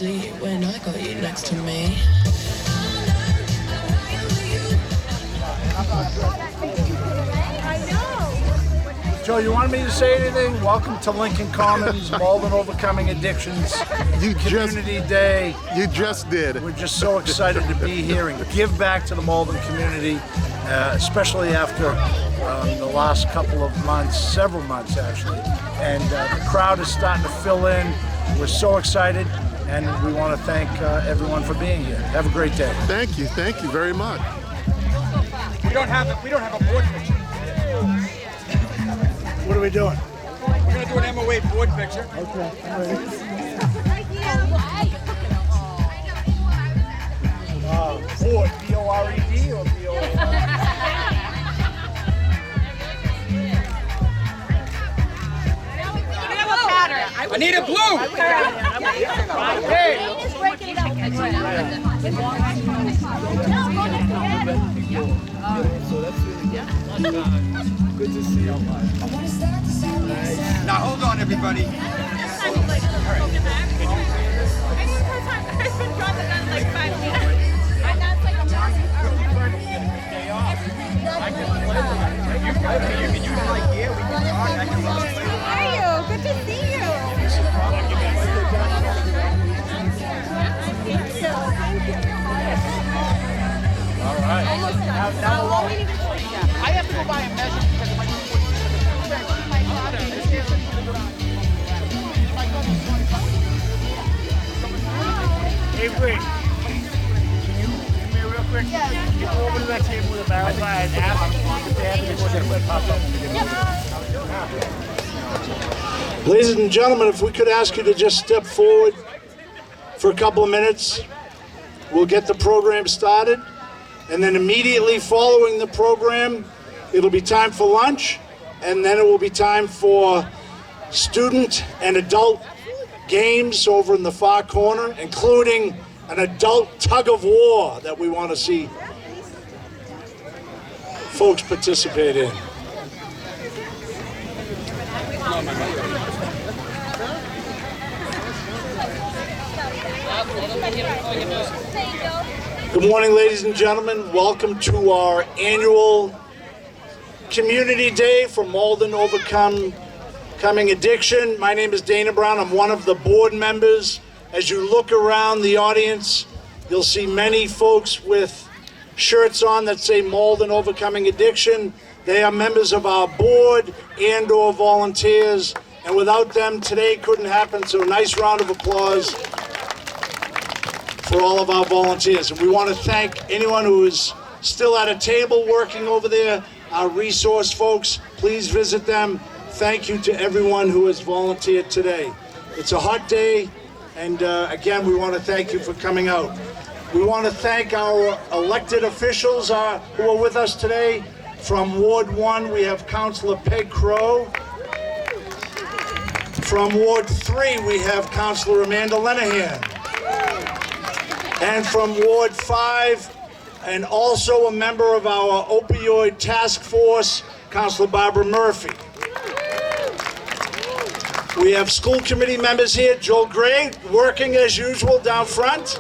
asleep when I got you next to me. Joe, you wanted me to say anything? Welcome to Lincoln Commons, Malden Overcoming Addictions Community Day. You just did. We're just so excited to be here and give back to the Malden community, especially after the last couple of months, several months actually. And the crowd is starting to fill in. We're so excited, and we want to thank everyone for being here. Have a great day. Thank you very much. We don't have a board picture. What are we doing? We're gonna do an MOA board picture. Okay. Board, B-O-R-E-D or B-O-R-E-D? I need a blue. Hey. Good to see you. Now hold on, everybody. Good to see you. All right. I have to go by and measure because my Avery, can you do me real quick? Yeah. You go over to that table with a barrel and ask if they have any more that would pop up. Ladies and gentlemen, if we could ask you to just step forward for a couple of minutes, we'll get the program started. And then immediately following the program, it'll be time for lunch, and then it will be time for student and adult games over in the far corner, including an adult tug of war that we want to see folks participate in. Good morning, ladies and gentlemen. Welcome to our annual Community Day for Malden Overcoming Addiction. My name is Dana Brown. I'm one of the board members. As you look around the audience, you'll see many folks with shirts on that say Malden Overcoming Addiction. They are members of our board and or volunteers, and without them today couldn't happen. So a nice round of applause for all of our volunteers. And we want to thank anyone who is still at a table working over there, our resource folks. Please visit them. Thank you to everyone who has volunteered today. It's a hot day, and again, we want to thank you for coming out. We want to thank our elected officials who are with us today. From Ward 1, we have Councilor Peg Crow. From Ward 3, we have Councilor Amanda Lenahan. And from Ward 5, and also a member of our opioid task force, Councilor Barbara Murphy. We have school committee members here, Joel Gray, working as usual down front.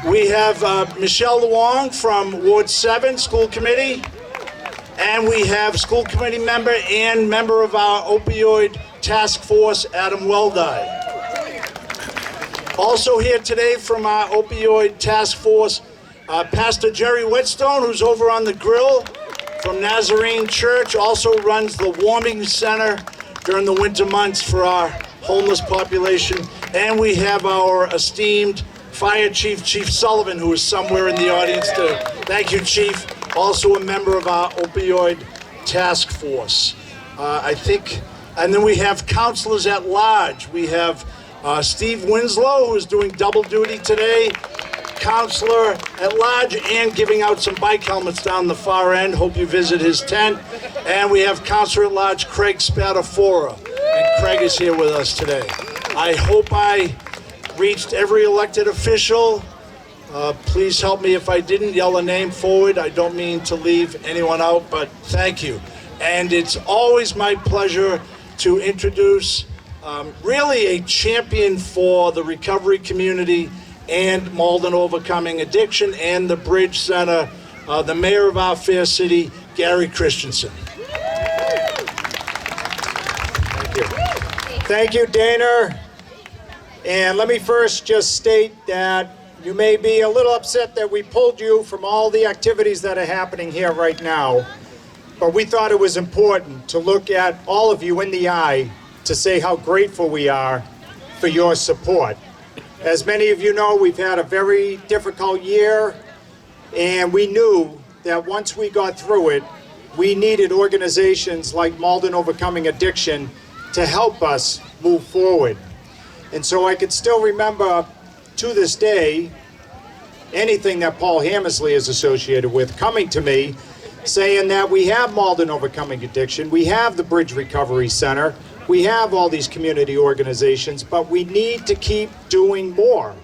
We have Michelle Luong from Ward 7, school committee. And we have school committee member and member of our opioid task force, Adam Weldi. Also here today from our opioid task force, Pastor Jerry Whetstone, who's over on the grill from Nazarene Church, also runs the warming center during the winter months for our homeless population. And we have our esteemed Fire Chief, Chief Sullivan, who is somewhere in the audience too. Thank you, Chief. Also a member of our opioid task force. And then we have counselors at large. We have Steve Winslow, who is doing double duty today, counselor at large and giving out some bike helmets down the far end. Hope you visit his tent. And we have counselor at large Craig Spadafora. And Craig is here with us today. I hope I reached every elected official. Please help me if I didn't yell a name forward. I don't mean to leave anyone out, but thank you. And it's always my pleasure to introduce really a champion for the recovery community and Malden Overcoming Addiction and the Bridge Center, the mayor of our fair city, Gary Christensen. Thank you. Thank you, Dana. And let me first just state that you may be a little upset that we pulled you from all the activities that are happening here right now, but we thought it was important to look at all of you in the eye to say how grateful we are for your support. As many of you know, we've had a very difficult year, and we knew that once we got through it, we needed organizations like Malden Overcoming Addiction to help us move forward. And so I could still remember to this day anything that Paul Hammersley is associated with coming to me saying that we have Malden Overcoming Addiction, we have the Bridge Recovery Center, we have all these community organizations, but we need to keep doing more.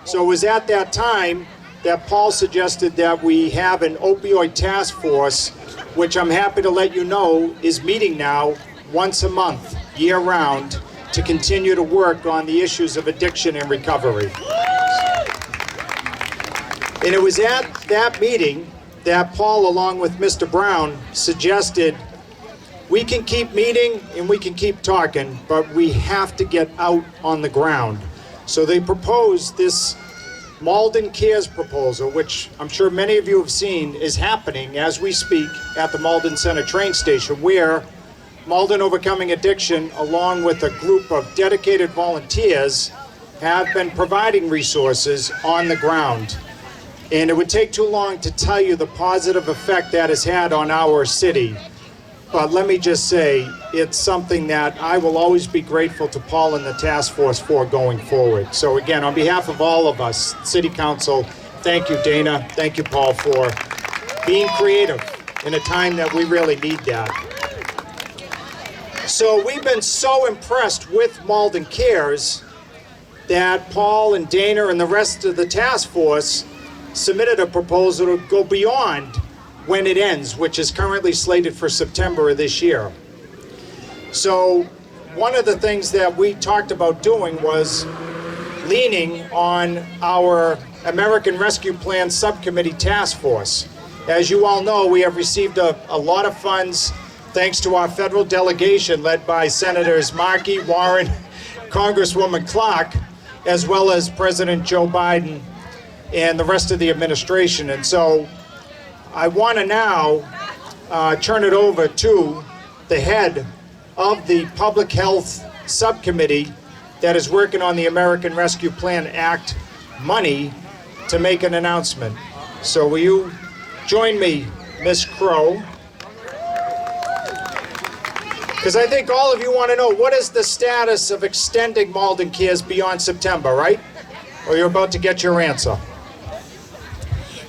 So it was at that time that Paul suggested that we have an opioid task force, which I'm happy to let you know is meeting now once a month, year-round, to continue to work on the issues of addiction and recovery. And it was at that meeting that Paul, along with Mr. Brown, suggested we can keep meeting and we can keep talking, but we have to get out on the ground. So they proposed this Malden Cares proposal, which I'm sure many of you have seen is happening as we speak at the Malden Center train station, where Malden Overcoming Addiction, along with a group of dedicated volunteers, have been providing resources on the ground. And it would take too long to tell you the positive effect that has had on our city. But let me just say, it's something that I will always be grateful to Paul and the task force for going forward. So again, on behalf of all of us, City Council, thank you, Dana. Thank you, Paul, for being creative in a time that we really need that. So we've been so impressed with Malden Cares that Paul and Dana and the rest of the task force submitted a proposal to go beyond when it ends, which is currently slated for September of this year. So one of the things that we talked about doing was leaning on our American Rescue Plan Subcommittee Task Force. As you all know, we have received a lot of funds thanks to our federal delegation led by Senators Markey, Warren, Congresswoman Clark, as well as President Joe Biden and the rest of the administration. And so I want to now turn it over to the head of the Public Health Subcommittee that is working on the American Rescue Plan Act money to make an announcement. So will you join me, Ms. Crow? Because I think all of you want to know, what is the status of extending Malden Cares beyond September, right? Or you're about to get your answer.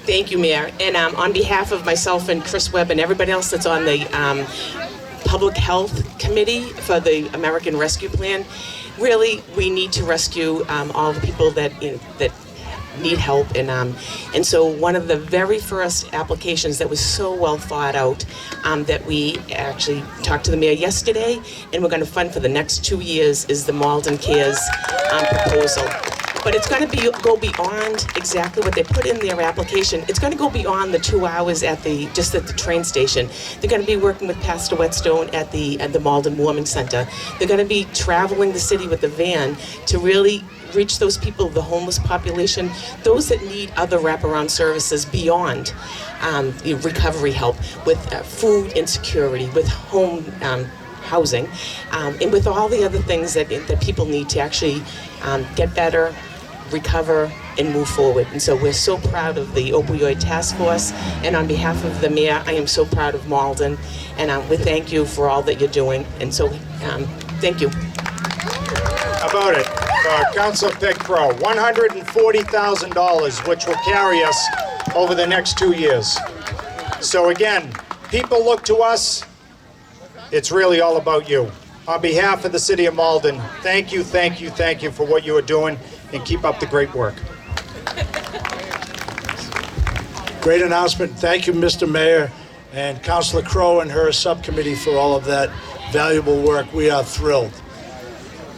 Thank you, Mayor. And on behalf of myself and Chris Webb and everybody else that's on the Public Health Committee for the American Rescue Plan, really, we need to rescue all the people that need help. And so one of the very first applications that was so well thought out that we actually talked to the mayor yesterday, and we're going to fund for the next 2 years, is the Malden Cares proposal. But it's going to go beyond exactly what they put in their application. It's going to go beyond the 2 hours just at the train station. They're going to be working with Pastor Whetstone at the Malden Warming Center. They're going to be traveling the city with the van to really reach those people, the homeless population, those that need other wraparound services beyond recovery help, with food insecurity, with home housing, and with all the other things that people need to actually get better, recover, and move forward. And so we're so proud of the Opioid Task Force, and on behalf of the mayor, I am so proud of Malden, and we thank you for all that you're doing. And so, thank you. How about it? Councilor Pick Pro, $140,000, which will carry us over the next 2 years. So again, people look to us. It's really all about you. On behalf of the city of Malden, thank you, thank you, thank you for what you are doing, and keep up the great work. Great announcement. Thank you, Mr. Mayor, and Councilor Crow and her subcommittee for all of that valuable work. We are thrilled.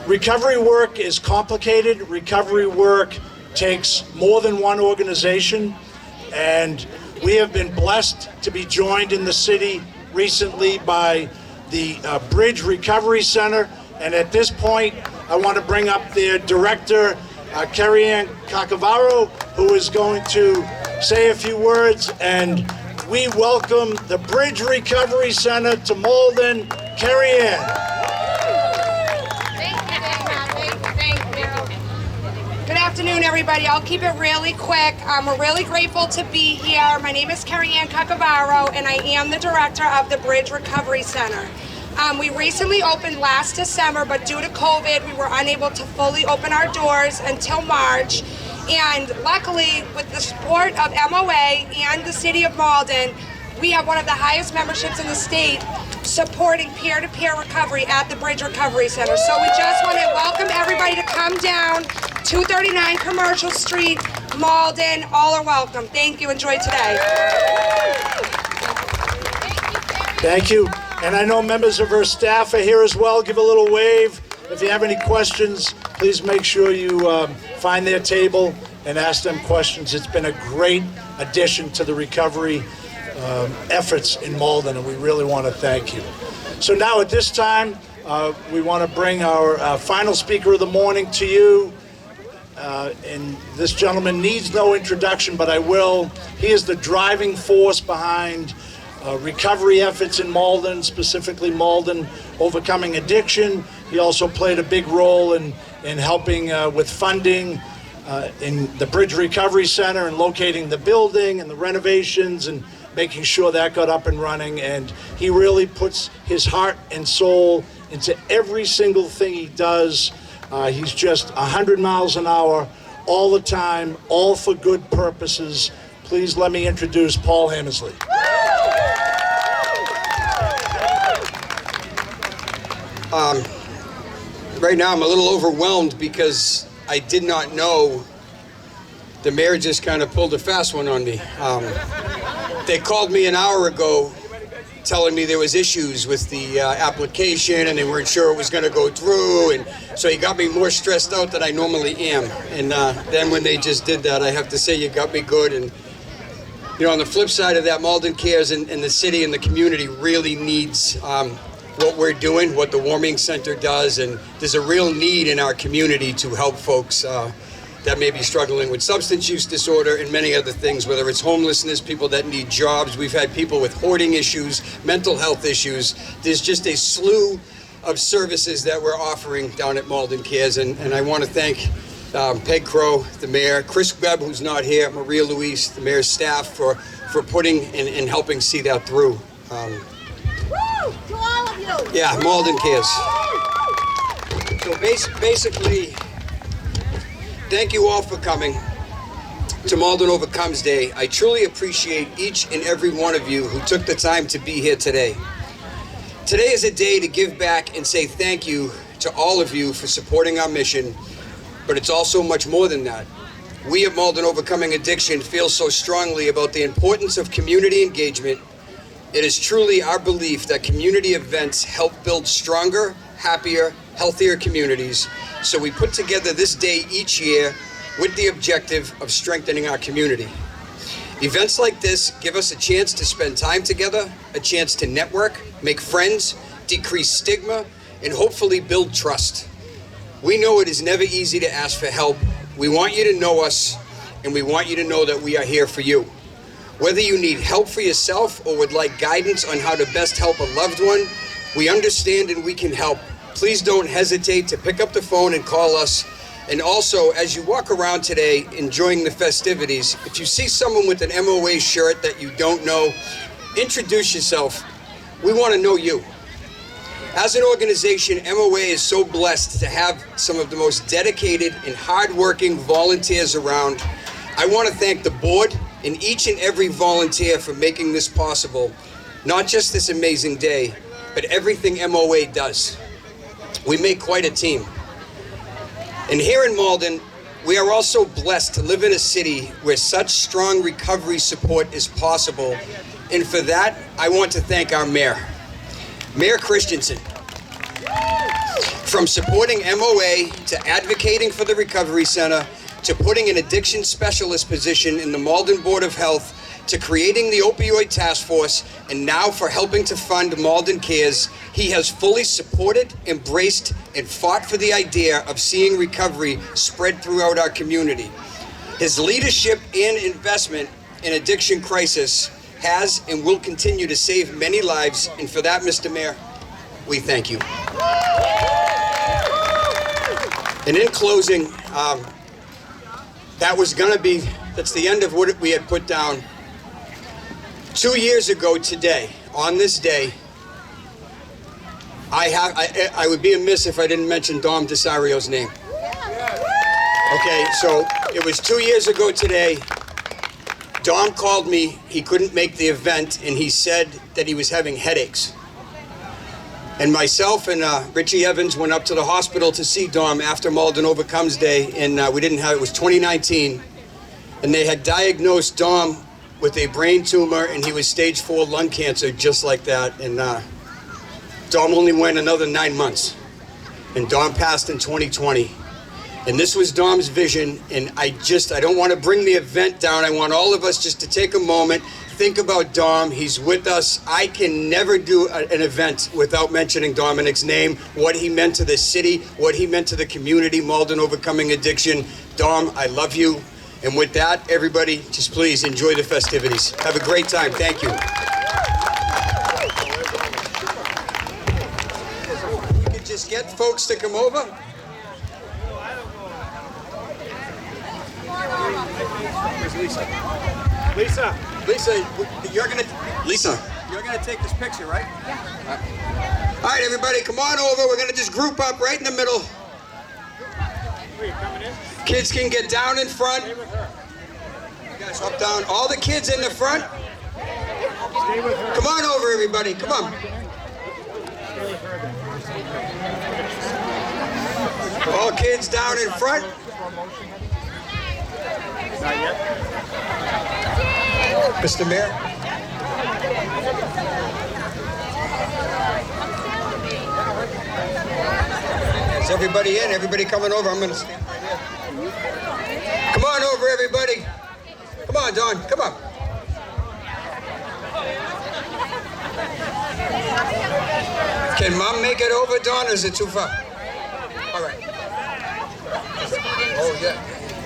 Recovery work is complicated. Recovery work takes more than one organization, and we have been blessed to be joined in the city recently by the Bridge Recovery Center. And at this point, I want to bring up their director, Carrie Ann Cacavaro, who is going to say a few words, and we welcome the Bridge Recovery Center to Malden. Carrie Ann. Good afternoon, everybody. I'll keep it really quick. We're really grateful to be here. My name is Carrie Ann Cacavaro, and I am the director of the Bridge Recovery Center. We recently opened last December, but due to COVID, we were unable to fully open our doors until March. And luckily, with the support of MOA and the City of Malden, we have one of the highest memberships in the state supporting peer-to-peer recovery at the Bridge Recovery Center. So we just want to welcome everybody to come down, 239 Commercial Street, Malden. All are welcome. Thank you. Enjoy today. Thank you. And I know members of her staff are here as well. Give a little wave. If you have any questions, please make sure you find their table and ask them questions. It's been a great addition to the recovery efforts in Malden, and we really want to thank you. So now at this time, we want to bring our final speaker of the morning to you. And this gentleman needs no introduction, but I will. He is the driving force behind recovery efforts in Malden, specifically Malden Overcoming Addiction. He also played a big role in helping with funding in the Bridge Recovery Center and locating the building and the renovations and making sure that got up and running. And he really puts his heart and soul into every single thing he does. He's just 100 miles an hour all the time, all for good purposes. Please let me introduce Paul Hammersley. Right now I'm a little overwhelmed because I did not know the mayor just kind of pulled a fast one on me. They called me an hour ago telling me there was issues with the application and they weren't sure it was going to go through, and so he got me more stressed out than I normally am. And then when they just did that, I have to say you got me good. And you know, on the flip side of that, Malden Cares and the city and the community really needs what we're doing, what the Warming Center does, and there's a real need in our community to help folks that may be struggling with substance use disorder and many other things, whether it's homelessness, people that need jobs. We've had people with hoarding issues, mental health issues. There's just a slew of services that we're offering down at Malden Cares, and I want to thank Peg Crow, the mayor, Chris Webb, who's not here, Maria Louise, the mayor's staff, for putting and helping see that through. Woo! To all of you! Yeah, Malden Cares. So basically, thank you all for coming to Malden Overcomes Day. I truly appreciate each and every one of you who took the time to be here today. Today is a day to give back and say thank you to all of you for supporting our mission, but it's also much more than that. We at Malden Overcoming Addiction feel so strongly about the importance of community engagement. It is truly our belief that community events help build stronger, happier, healthier communities. So we put together this day each year with the objective of strengthening our community. Events like this give us a chance to spend time together, a chance to network, make friends, decrease stigma, and hopefully build trust. We know it is never easy to ask for help. We want you to know us, and we want you to know that we are here for you. Whether you need help for yourself or would like guidance on how to best help a loved one, we understand and we can help. Please don't hesitate to pick up the phone and call us. And also, as you walk around today enjoying the festivities, if you see someone with an MOA shirt that you don't know, introduce yourself. We want to know you. As an organization, MOA is so blessed to have some of the most dedicated and hardworking volunteers around. I want to thank the board and each and every volunteer for making this possible. Not just this amazing day, but everything MOA does. We make quite a team. And here in Malden, we are also blessed to live in a city where such strong recovery support is possible. And for that, I want to thank our mayor, Mayor Christensen. From supporting MOA to advocating for the Recovery Center to putting an addiction specialist position in the Malden Board of Health to creating the opioid task force and now for helping to fund Malden Cares, he has fully supported, embraced, and fought for the idea of seeing recovery spread throughout our community. His leadership and investment in addiction crisis has and will continue to save many lives, and for that, Mr. Mayor, we thank you. And in closing, that's the end of what we had put down. 2 years ago today, on this day, I would be amiss if I didn't mention Dom DeSario's name. Okay, so it was 2 years ago today. Dom called me, he couldn't make the event, and he said that he was having headaches. And myself and Richie Evans went up to the hospital to see Dom after Malden Overcomes Day, and it was 2019, and they had diagnosed Dom with a brain tumor, and he was stage 4 lung cancer, just like that. And Dom only went another 9 months, and Dom passed in 2020. And this was Dom's vision, and I don't want to bring the event down. I want all of us just to take a moment, think about Dom. He's with us. I can never do an event without mentioning Dominic's name, what he meant to the city, what he meant to the community, Malden Overcoming Addiction. Dom, I love you. And with that, everybody, just please enjoy the festivities. Have a great time. Thank you. You could just get folks to come over. Lisa, you're gonna take this picture, right? Yeah. All right, everybody, come on over. We're gonna just group up right in the middle. Kids can get down in front. You guys up, down. All the kids in the front. Come on over, everybody. Come on. All kids down in front. Not yet. Mr. Mayor. Is everybody in? Everybody coming over? I'm going to stand right here. Come on over, everybody. Come on, Don. Come on. Can Mom make it over, Don, or is it too far? All right. Oh, yeah.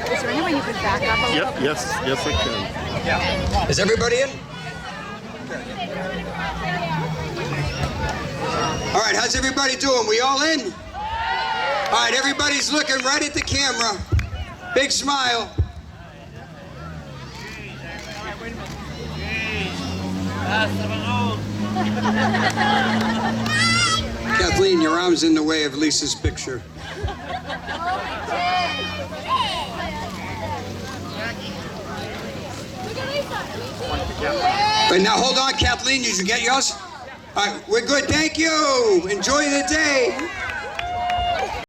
Is there any way you could back up a little? Yep, yes, I can. Yeah. Is everybody in? All right, how's everybody doing? We all in? All right, everybody's looking right at the camera. Big smile. Kathleen, your arm's in the way of Lisa's picture. But now hold on, Kathleen, you should get yours? All right, we're good, thank you. Enjoy the day.